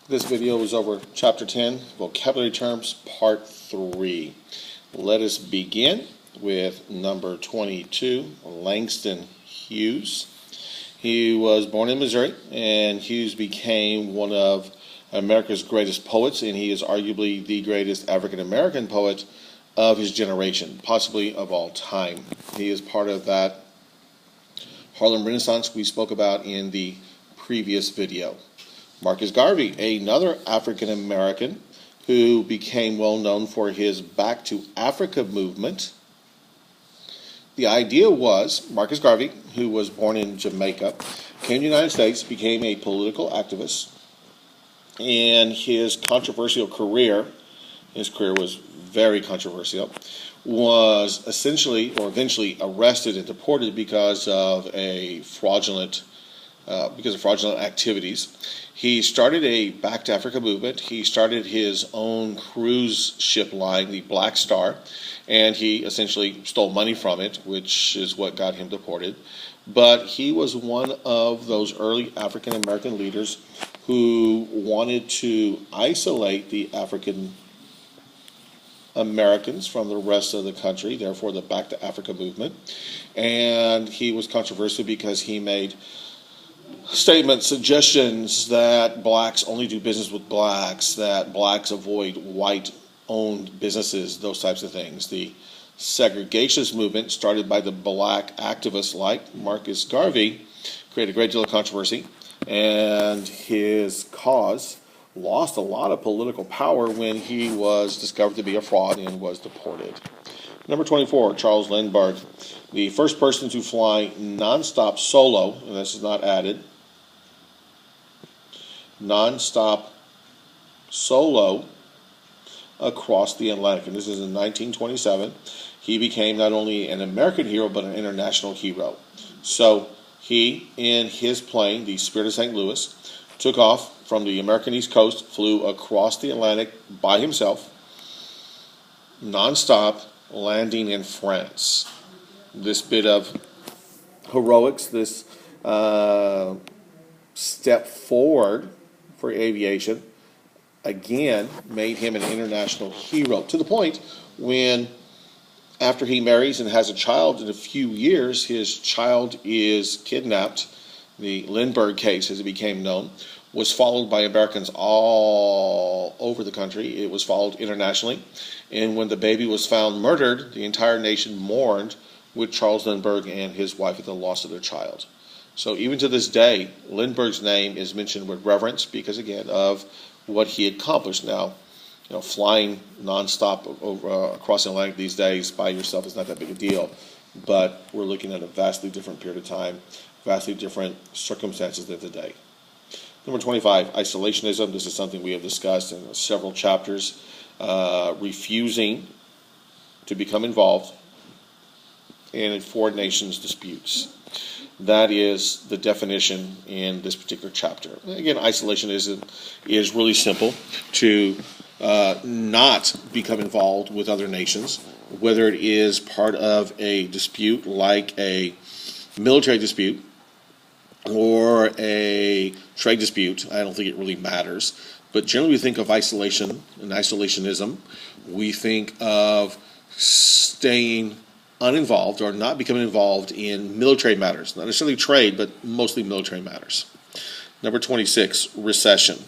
This video is over Chapter 10, Vocabulary Terms, Part 3. Let us begin with number 22, Langston Hughes. He was born in Missouri, and Hughes became one of America's greatest poets, and he is arguably the greatest African-American poet of his generation, possibly of all time. He is part of that Harlem Renaissance we spoke about in the previous video. Marcus Garvey, another African-American who became well known for his Back to Africa movement. The idea was Marcus Garvey, who was born in Jamaica, came to the United States, became a political activist, and his career was very controversial, was essentially or eventually arrested and deported because of fraudulent activities. He started a Back to Africa movement. He started his own cruise ship line, the Black Star, and he essentially stole money from it, which is what got him deported. But he was one of those early African American leaders who wanted to isolate the African Americans from the rest of the country, therefore the Back to Africa movement. And he was controversial because he made statements, suggestions that blacks only do business with blacks, that blacks avoid white-owned businesses, those types of things. The segregationist movement, started by the black activists like Marcus Garvey, created a great deal of controversy, and his cause lost a lot of political power when he was discovered to be a fraud and was deported. Number 24, Charles Lindbergh, the first person to fly nonstop solo, and this is not added, nonstop solo across the Atlantic. And this is in 1927. He became not only an American hero, but an international hero. So he, in his plane, the Spirit of St. Louis, took off from the American East Coast, flew across the Atlantic by himself, nonstop, landing in France. This bit of heroics, this step forward for aviation, again, made him an international hero, to the point when, after he marries and has a child in a few years, his child is kidnapped. The Lindbergh case, as it became known, was followed by Americans all over the country. It was followed internationally. And when the baby was found murdered, the entire nation mourned with Charles Lindbergh and his wife at the loss of their child. So even to this day, Lindbergh's name is mentioned with reverence because, again, of what he accomplished. Now, flying nonstop across the Atlantic these days by yourself is not that big a deal, but we're looking at a vastly different period of time, vastly different circumstances than today. Number 25, isolationism. This is something we have discussed in several chapters. Refusing to become involved in foreign nations' disputes. That is the definition in this particular chapter. Again, isolationism is really simple: to not become involved with other nations, whether it is part of a dispute like a military dispute or a trade dispute. I don't think it really matters. But generally we think of isolation and isolationism. We think of staying uninvolved or not becoming involved in military matters. Not necessarily trade, but mostly military matters. Number 26, recession.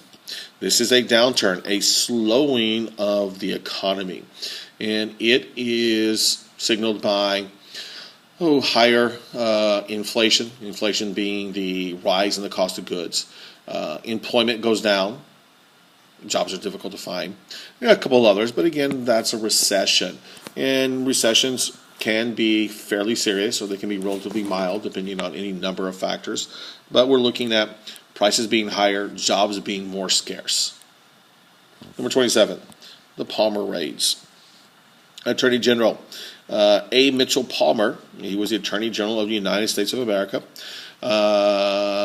This is a downturn, a slowing of the economy. And it is signaled by higher inflation. Inflation being the rise in the cost of goods. Employment goes down. Jobs are difficult to find. There are a couple of others, but again, that's a recession. And recessions can be fairly serious, or they can be relatively mild, depending on any number of factors. But we're looking at prices being higher, jobs being more scarce. Number 27, the Palmer raids. Attorney General A. Mitchell Palmer, he was the Attorney General of the United States of America,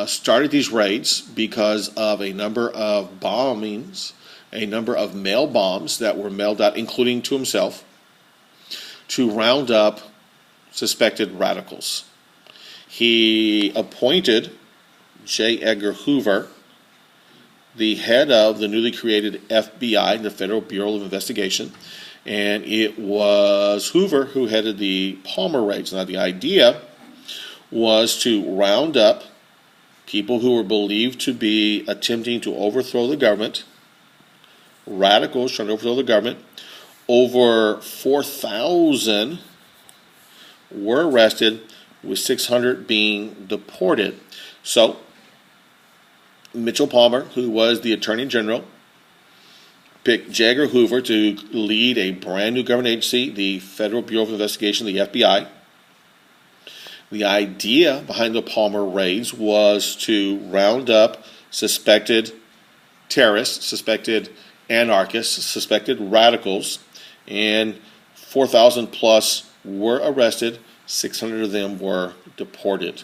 started these raids because of a number of bombings, a number of mail bombs that were mailed out, including to himself, to round up suspected radicals. He appointed J. Edgar Hoover the head of the newly created FBI, the Federal Bureau of Investigation, and it was Hoover who headed the Palmer raids. Now, the idea was to round up people who were believed to be attempting to overthrow the government, radicals trying to overthrow the government. Over 4,000 were arrested, with 600 being deported. So, Mitchell Palmer, who was the Attorney General, picked J. Edgar Hoover to lead a brand new government agency, the Federal Bureau of Investigation, the FBI. The idea behind the Palmer raids was to round up suspected terrorists, suspected anarchists, suspected radicals, and 4,000 plus were arrested. 600 of them were deported.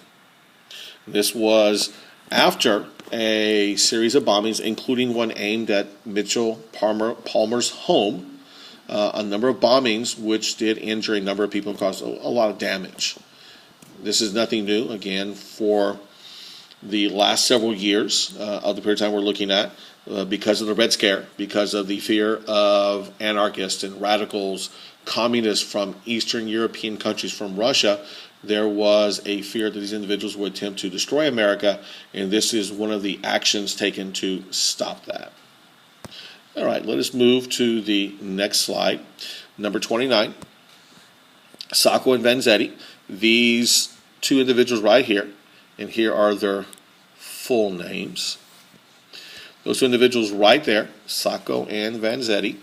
This was after a series of bombings, including one aimed at Mitchell Palmer's home, a number of bombings which did injure a number of people and caused a lot of damage. This is nothing new, again, for the last several years of the period of time we're looking at, because of the Red Scare, because of the fear of anarchists and radicals, communists from Eastern European countries, from Russia. There was a fear that these individuals would attempt to destroy America, and this is one of the actions taken to stop that. All right, let us move to the next slide. Number 29, Sacco and Vanzetti. These two individuals right here, and here are their full names. Those two individuals right there, Sacco and Vanzetti,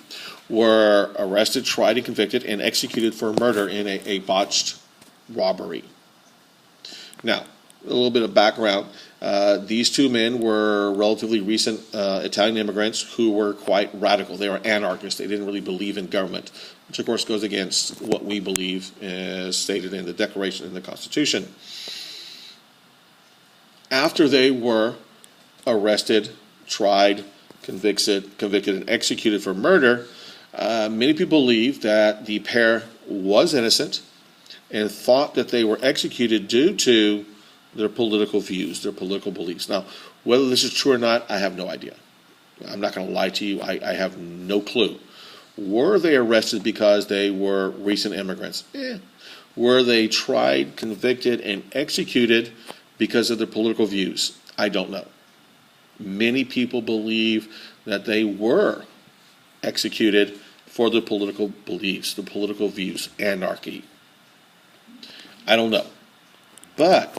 were arrested, tried, and convicted, and executed for murder in a botched robbery. Now, a little bit of background. These two men were relatively recent Italian immigrants who were quite radical. They were anarchists. They didn't really believe in government, which of course goes against what we believe as stated in the Declaration and the Constitution. After they were arrested, tried, convicted, and executed for murder, many people believe that the pair was innocent and thought that they were executed due to their political views, their political beliefs. Now, whether this is true or not, I have no idea. I'm not going to lie to you. I have no clue. Were they arrested because they were recent immigrants? Were they tried, convicted, and executed because of their political views? I don't know. Many people believe that they were executed for their political beliefs, their political views, anarchy. I don't know. But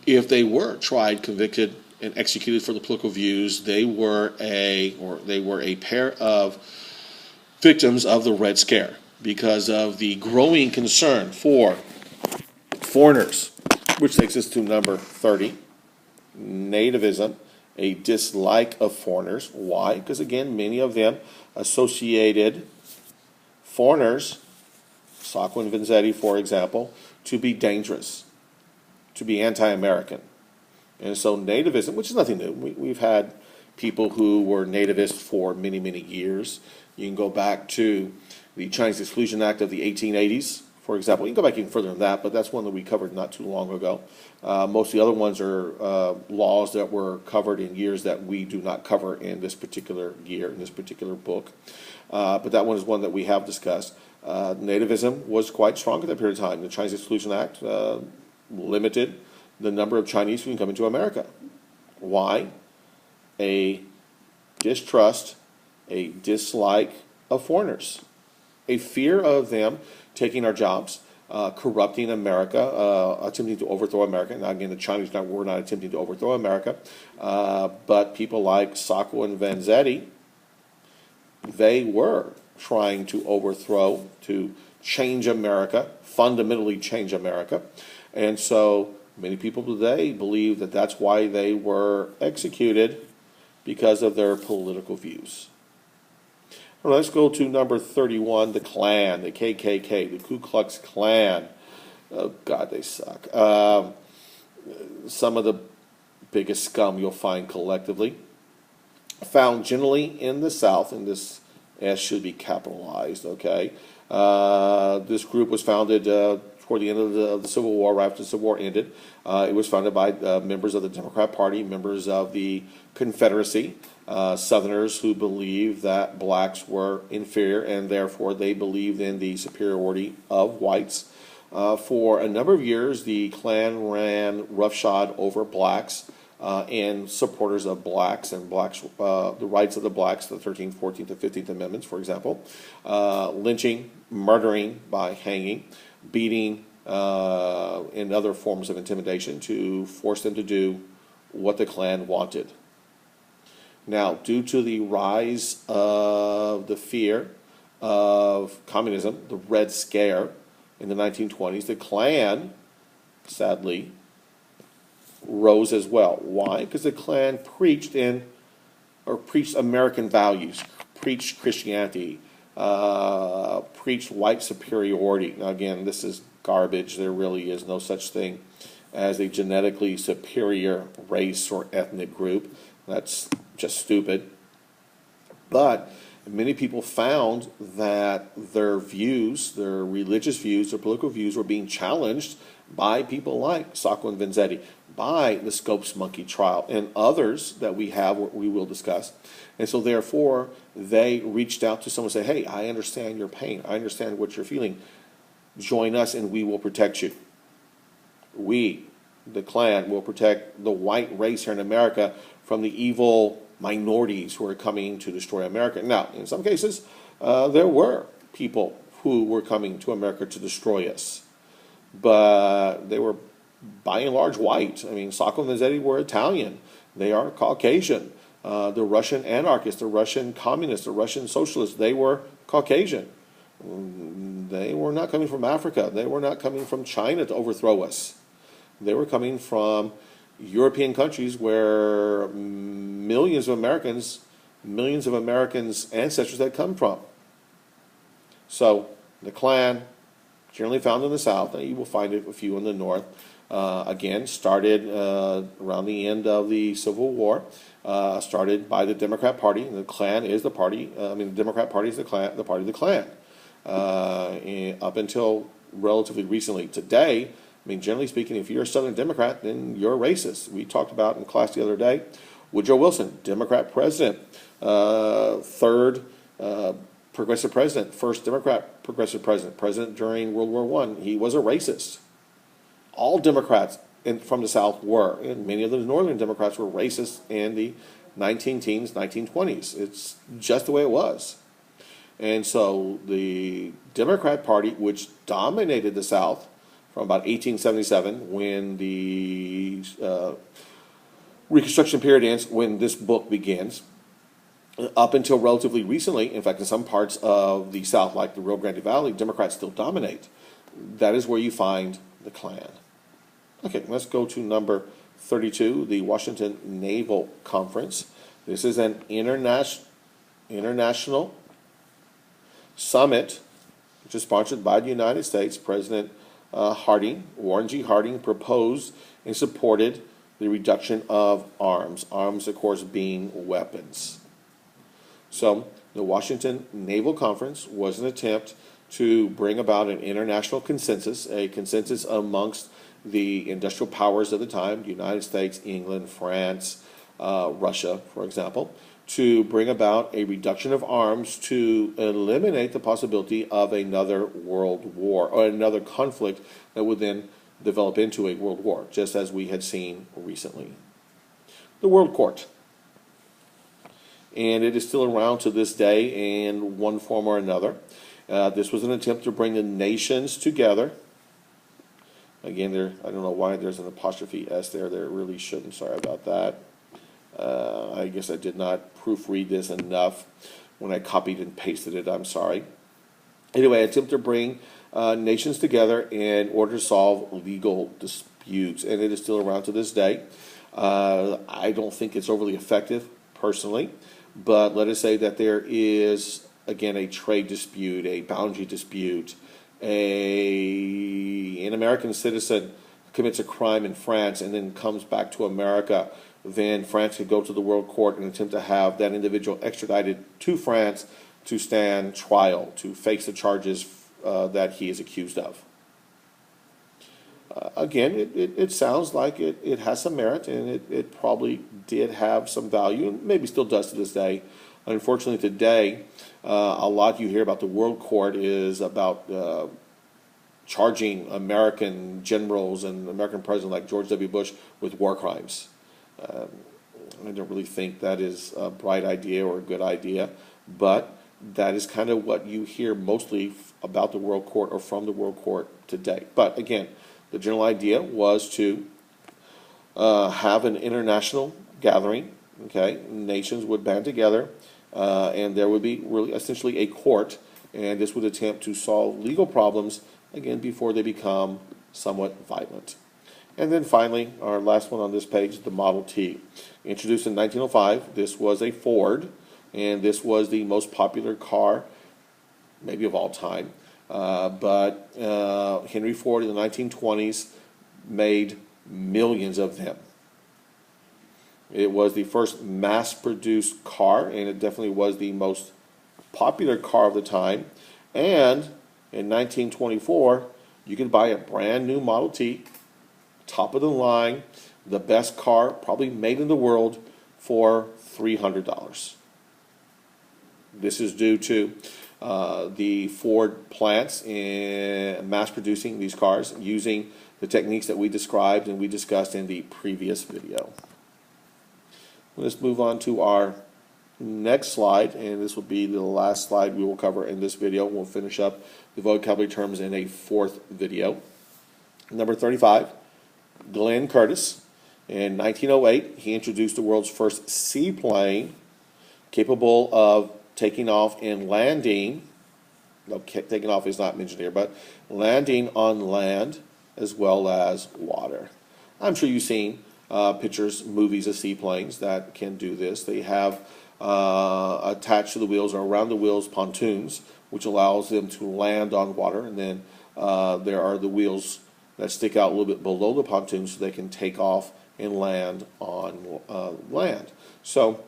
if they were tried, convicted, and executed for the political views, they were a pair of victims of the Red Scare because of the growing concern for foreigners, which takes us to number 30, nativism, a dislike of foreigners. Why? Because, again, many of them associated foreigners, Sacco and Vanzetti, for example, to be dangerous, to be anti-American. And so nativism, which is nothing new, we've had people who were nativists for many, many years. You can go back to the Chinese Exclusion Act of the 1880s, for example. You can go back even further than that, but that's one that we covered not too long ago. Most of the other ones are laws that were covered in years that we do not cover in this particular year, in this particular book. But that one is one that we have discussed. Nativism was quite strong at that period of time. The Chinese Exclusion Act limited the number of Chinese who can come into America. Why? A distrust, a dislike of foreigners, a fear of them taking our jobs, corrupting America, attempting to overthrow America. Now, again, the Chinese were not attempting to overthrow America, but people like Sacco and Vanzetti, they were trying to overthrow, to change America, fundamentally change America. And so many people today believe that that's why they were executed, because of their political views. Well, let's go to number 31, the Klan, the KKK, the Ku Klux Klan. Oh, God, they suck. Some of the biggest scum you'll find collectively. Found generally in the South, and this S should be capitalized, okay? This group was founded toward the end of the Civil War, right after the Civil War ended. It was founded by members of the Democrat Party, members of the Confederacy, Southerners who believed that blacks were inferior, and therefore they believed in the superiority of whites. For a number of years, the Klan ran roughshod over blacks and supporters of blacks and the rights of the blacks, the 13th, 14th, and 15th Amendments, for example, lynching, murdering by hanging, beating, and other forms of intimidation to force them to do what the Klan wanted. Now, due to the rise of the fear of communism, the Red Scare in the 1920s, the Klan, sadly, rose as well. Why? Because the Klan preached American values, preached Christianity, preached white superiority. Now again, this is garbage. There really is no such thing as a genetically superior race or ethnic group. That's just stupid. But many people found that their views, their religious views, their political views were being challenged by people like Sacco and Vanzetti, by the Scopes Monkey trial, and others that we will discuss. And so therefore, they reached out to someone and say, hey, I understand your pain. I understand what you're feeling. Join us and we will protect you. We, the Klan, will protect the white race here in America from the evil minorities who are coming to destroy America. Now, in some cases, there were people who were coming to America to destroy us, but they were by and large white. I mean, Sacco and Vanzetti were Italian. They are Caucasian. The Russian anarchists, the Russian communists, the Russian socialists, they were Caucasian. They were not coming from Africa. They were not coming from China to overthrow us. They were coming from European countries where millions of Americans' ancestors had come from. So the Klan, generally found in the South, and you will find a few in the North, again, started around the end of the Civil War, started by the Democrat Party, and the Klan is the party, the Democrat Party is the party of the Klan. Up until relatively recently. Today, generally speaking, if you're a Southern Democrat, then you're a racist. We talked about in class the other day, Woodrow Wilson, Democrat president, third progressive president, first Democrat progressive president during World War I. He was a racist. All Democrats from the South were, and many of the Northern Democrats were racist in the 19-teens, 1920s. It's just the way it was. And so the Democrat Party, which dominated the South from about 1877, when the Reconstruction period ends, when this book begins, up until relatively recently, in fact, in some parts of the South, like the Rio Grande Valley, Democrats still dominate. That is where you find the Klan. Okay, let's go to number 32, the Washington Naval Conference. This is an international summit, which is sponsored by the United States. President Warren G. Harding, proposed and supported the reduction of arms. Arms, of course, being weapons. So the Washington Naval Conference was an attempt to bring about an international consensus, a consensus amongst the industrial powers of the time, the United States, England, France, Russia, for example, to bring about a reduction of arms to eliminate the possibility of another world war or another conflict that would then develop into a world war, just as we had seen recently. The World Court. And it is still around to this day in one form or another. This was an attempt to bring the nations together. Again, I don't know why there's an apostrophe S there. There really shouldn't. Sorry about that. I guess I did not proofread this enough when I copied and pasted it. I'm sorry. Anyway, attempt to bring nations together in order to solve legal disputes, and it is still around to this day. I don't think it's overly effective, personally, but let us say that there is, again, a trade dispute, a boundary dispute, an American citizen commits a crime in France and then comes back to America. Then France could go to the World Court and attempt to have that individual extradited to France to stand trial, to face the charges that he is accused of. Again, it sounds like it has some merit, and it probably did have some value, and maybe still does to this day. Unfortunately, today, a lot you hear about the World Court is about charging American generals and American presidents like George W. Bush with war crimes. I don't really think that is a bright idea or a good idea, but that is kind of what you hear mostly about the World Court or from the World Court today. But again, the general idea was to have an international gathering. Okay, nations would band together, and there would be really essentially a court, and this would attempt to solve legal problems again before they become somewhat violent. And then finally, our last one on this page, the Model T. Introduced in 1905, this was a Ford, and this was the most popular car, maybe of all time. But Henry Ford in the 1920s made millions of them. It was the first mass-produced car, and it definitely was the most popular car of the time. And in 1924, you could buy a brand new Model T, top of the line, the best car probably made in the world, for $300. This is due to the Ford plants in mass producing these cars using the techniques that we described and we discussed in the previous video. Let's move on to our next slide, and this will be the last slide we will cover in this video. We'll finish up the vocabulary terms in a fourth video. Number 35, Glenn Curtiss. In 1908, he introduced the world's first seaplane capable of taking off and landing. No, taking off is not mentioned here, but landing on land as well as water. I'm sure you've seen pictures, movies of seaplanes that can do this. They have attached to the wheels or around the wheels pontoons, which allows them to land on water, and then there are the wheels that stick out a little bit below the pontoon so they can take off and land on land. So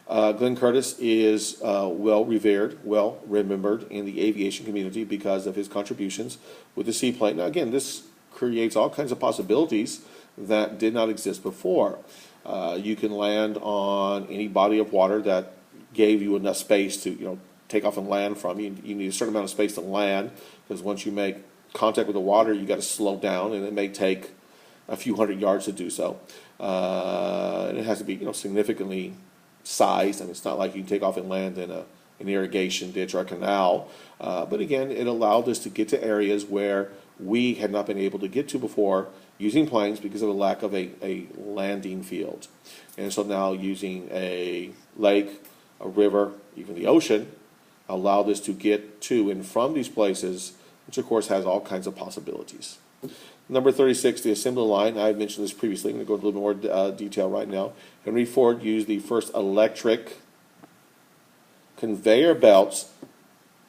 Glenn Curtiss is well revered, well remembered in the aviation community because of his contributions with the seaplane. Now again, this creates all kinds of possibilities that did not exist before. You can land on any body of water that gave you enough space to take off and land from. You need a certain amount of space to land, because once you make contact with the water, you got to slow down, and it may take a few hundred yards to do so. And it has to be significantly sized. I mean, it's not like you can take off and land in an irrigation ditch or a canal. But again, it allowed us to get to areas where we had not been able to get to before using planes because of a lack of a landing field. And so now using a lake, a river, even the ocean, allowed us to get to and from these places, which of course has all kinds of possibilities. Number 36, the assembly line. I mentioned this previously. I'm going to go into a little more detail right now. Henry Ford used the first electric conveyor belts,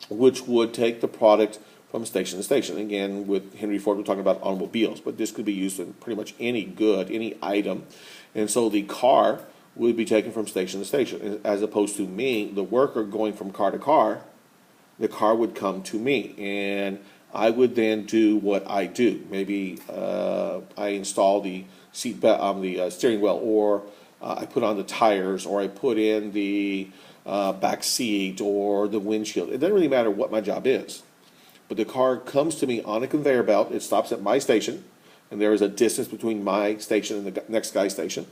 which would take the product from station to station. Again, with Henry Ford, we're talking about automobiles, but this could be used in pretty much any good, any item. And so the car would be taken from station to station. As opposed to me, the worker, going from car to car, the car would come to me, and I would then do what I do. Maybe I install the seat belt on the steering wheel, or I put on the tires, or I put in the back seat or the windshield. It doesn't really matter what my job is. But the car comes to me on a conveyor belt. It stops at my station, and there is a distance between my station and the next guy's station.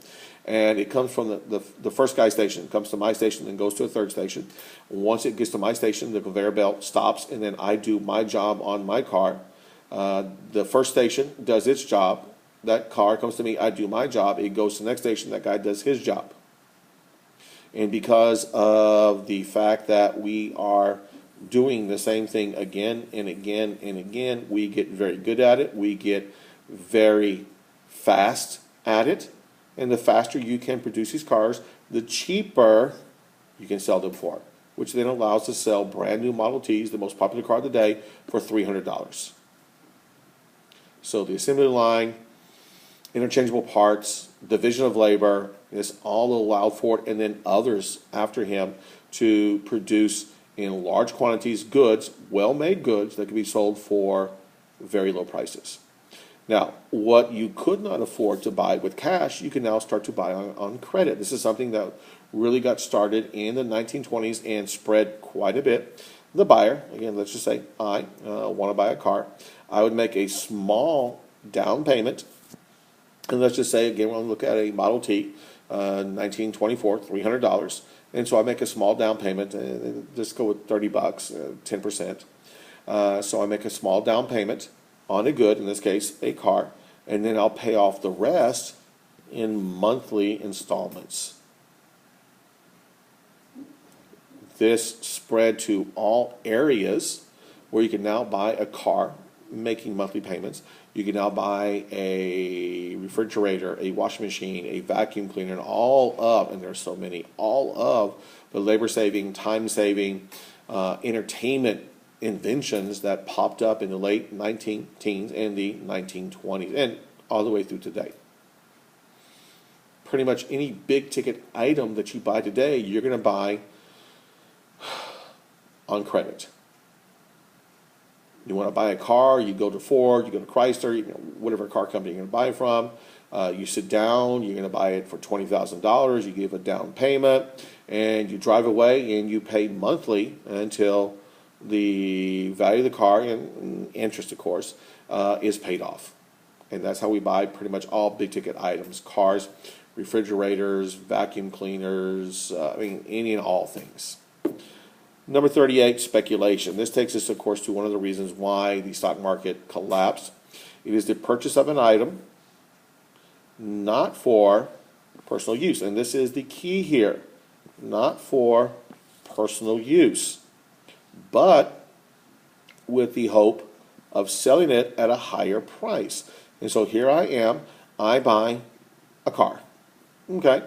And it comes from the first guy's station, comes to my station, then goes to a third station. Once it gets to my station, the conveyor belt stops, and then I do my job on my car. The first station does its job. That car comes to me, I do my job. It goes to the next station, that guy does his job. And because of the fact that we are doing the same thing again and again and again, we get very good at it. We get very fast at it. And the faster you can produce these cars, the cheaper you can sell them for, which then allows us to sell brand new Model Ts, the most popular car of the day, for $300. So the assembly line, interchangeable parts, division of labor, this all allowed Ford and then others after him to produce in large quantities goods, well-made goods that can be sold for very low prices. Now, what you could not afford to buy with cash, you can now start to buy on credit. This is something that really got started in the 1920s and spread quite a bit. The buyer, again, let's just say I want to buy a car. I would make a small down payment. And let's just say, again, we're going to look at a Model T, 1924, $300. And so I make a small down payment, just go with $30, 10%. So I make a small down payment on a good, in this case, a car, and then I'll pay off the rest in monthly installments. This spread to all areas where you can now buy a car, making monthly payments. You can now buy a refrigerator, a washing machine, a vacuum cleaner, and all of, and there's so many, all of the labor-saving, time-saving, entertainment inventions that popped up in the late 19-teens and the 1920s, and all the way through today. Pretty much any big-ticket item that you buy today, you're going to buy on credit. You want to buy a car, you go to Ford, you go to Chrysler, whatever car company you're going to buy it from. You sit down, you're going to buy it for $20,000, you give a down payment, and you drive away and you pay monthly until the value of the car, and interest of course, is paid off. And that's how we buy pretty much all big ticket items: cars, refrigerators, vacuum cleaners, any and all things. Number 38, speculation. This takes us, of course, to one of the reasons why the stock market collapsed. It is the purchase of an item not for personal use. And this is the key here. Not for personal use, but with the hope of selling it at a higher price. And so here I am. I buy a car. Okay.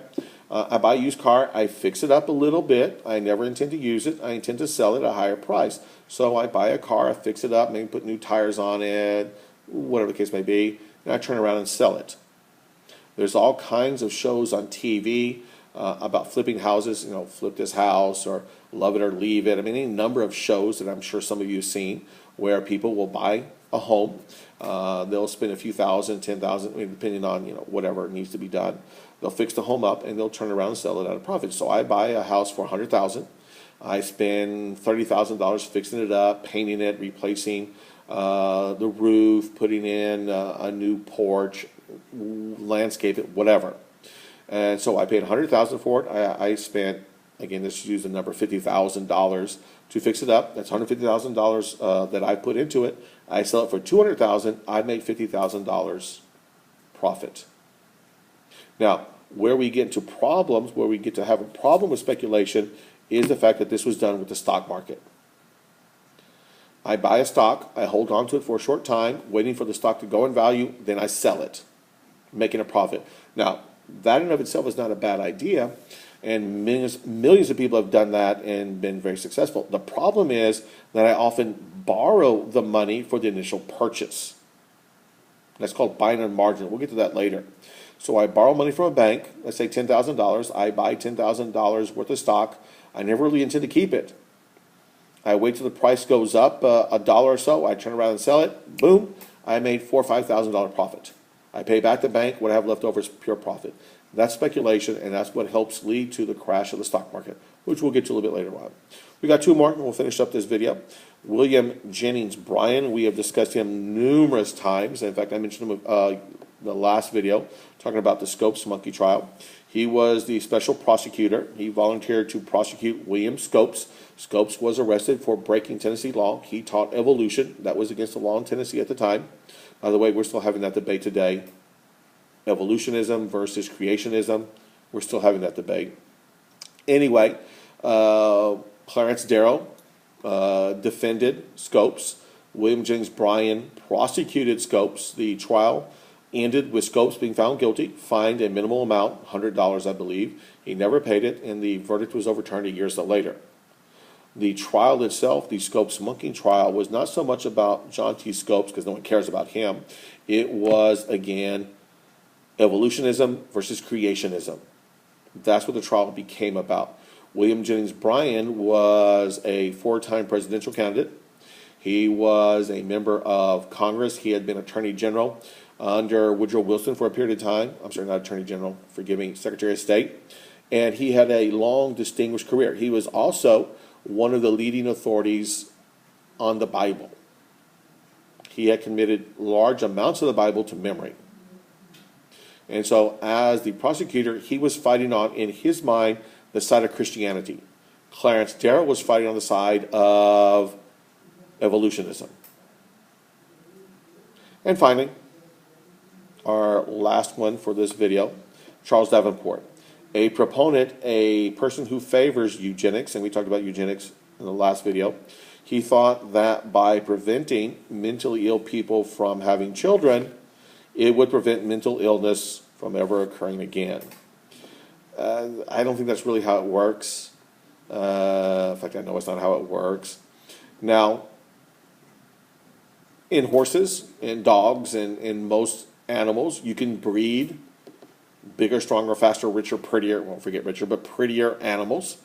I buy a used car, I fix it up a little bit, I never intend to use it, I intend to sell it at a higher price. So I buy a car, I fix it up, maybe put new tires on it, whatever the case may be, and I turn around and sell it. There's all kinds of shows on TV about flipping houses, flip this house, or love it or leave it. Any number of shows that I'm sure some of you have seen where people will buy a home. They'll spend a few thousand, 10,000, depending on whatever needs to be done. They'll fix the home up and they'll turn around and sell it at a profit. So I buy a house for $100,000. I spend $30,000 fixing it up, painting it, replacing the roof, putting in a new porch, landscape it, whatever. And so I paid $100,000 for it. I spent, again, let's use the number $50,000 to fix it up. That's $150,000 that I put into it. I sell it for $200,000. I make $50,000 profit. Now, where we get into problems, where we get to have a problem with speculation, is the fact that this was done with the stock market. I buy a stock, I hold on to it for a short time, waiting for the stock to go in value, then I sell it, making a profit. Now, that in and of itself is not a bad idea, and millions of people have done that and been very successful. The problem is that I often borrow the money for the initial purchase. That's called buying on margin. We'll get to that later. So I borrow money from a bank, let's say $10,000. I buy $10,000 worth of stock. I never really intend to keep it. I wait till the price goes up $1 or so. I turn around and sell it. Boom, I made $4,000 or $5,000 profit. I pay back the bank. What I have left over is pure profit. That's speculation, and that's what helps lead to the crash of the stock market, which we'll get to a little bit later on. We got two more, and we'll finish up this video. William Jennings Bryan, we have discussed him numerous times. In fact, I mentioned him the last video, talking about the Scopes monkey trial. He was the special prosecutor. He volunteered to prosecute William Scopes. Scopes was arrested for breaking Tennessee law. He taught evolution. That was against the law in Tennessee at the time. By the way, we're still having that debate today. Evolutionism versus creationism. We're still having that debate. Anyway, Clarence Darrow defended Scopes. William Jennings Bryan prosecuted Scopes. The trial ended with Scopes being found guilty, fined a minimal amount, $100 I believe. He never paid it, and the verdict was overturned years later. The trial itself, the Scopes monkey trial, was not so much about John T. Scopes, because no one cares about him. It was, again, evolutionism versus creationism. That's what the trial became about. William Jennings Bryan was a 4-time presidential candidate. He was a member of Congress. He had been Attorney General under Woodrow Wilson for a period of time. I'm sorry, not Attorney General, forgive me, Secretary of State. And he had a long, distinguished career. He was also one of the leading authorities on the Bible. He had committed large amounts of the Bible to memory. And so as the prosecutor, he was fighting on, in his mind, the side of Christianity. Clarence Darrow was fighting on the side of evolutionism. And finally, our last one for this video, Charles Davenport, a proponent, a person who favors eugenics, and we talked about eugenics in the last video. He thought that by preventing mentally ill people from having children, it would prevent mental illness from ever occurring again. I don't think that's really how it works. In fact, I know it's not how it works. Now, in horses, in dogs, and in most animals, you can breed bigger, stronger, faster, richer, prettier, won't forget richer, but prettier animals.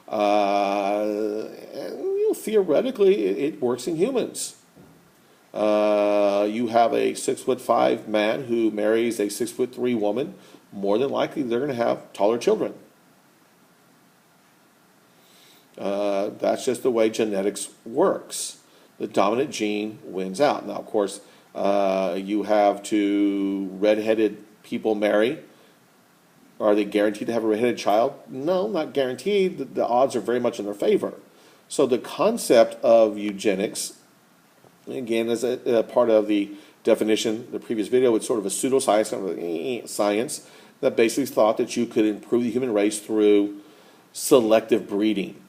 And, theoretically, it works in humans. You have a 6'5" man who marries a 6'3" woman, more than likely they're going to have taller children. That's just the way genetics works. The dominant gene wins out. Now, of course, you have to redheaded people marry. Are they guaranteed to have a redheaded child? No, not guaranteed. The odds are very much in their favor. So the concept of eugenics, again, as a part of the definition, the previous video, it's sort of a pseudoscience, kind of a science that basically thought that you could improve the human race through selective breeding.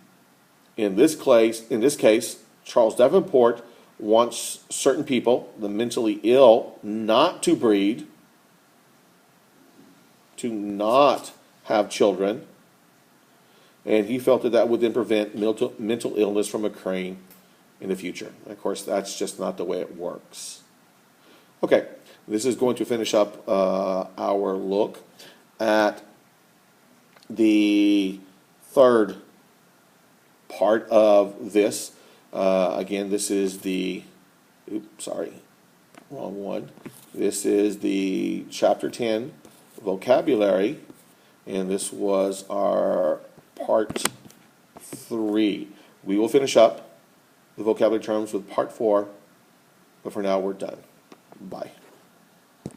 In this case, Charles Davenport wants certain people, the mentally ill, not to breed, to not have children, and he felt that that would then prevent mental illness from occurring in the future. And of course, that's just not the way it works. Okay, this is going to finish up our look at the third part of this. Again, this is the, wrong one. This is the Chapter 10, Vocabulary, and this was our Part 3. We will finish up the vocabulary terms with Part 4, but for now we're done. Bye.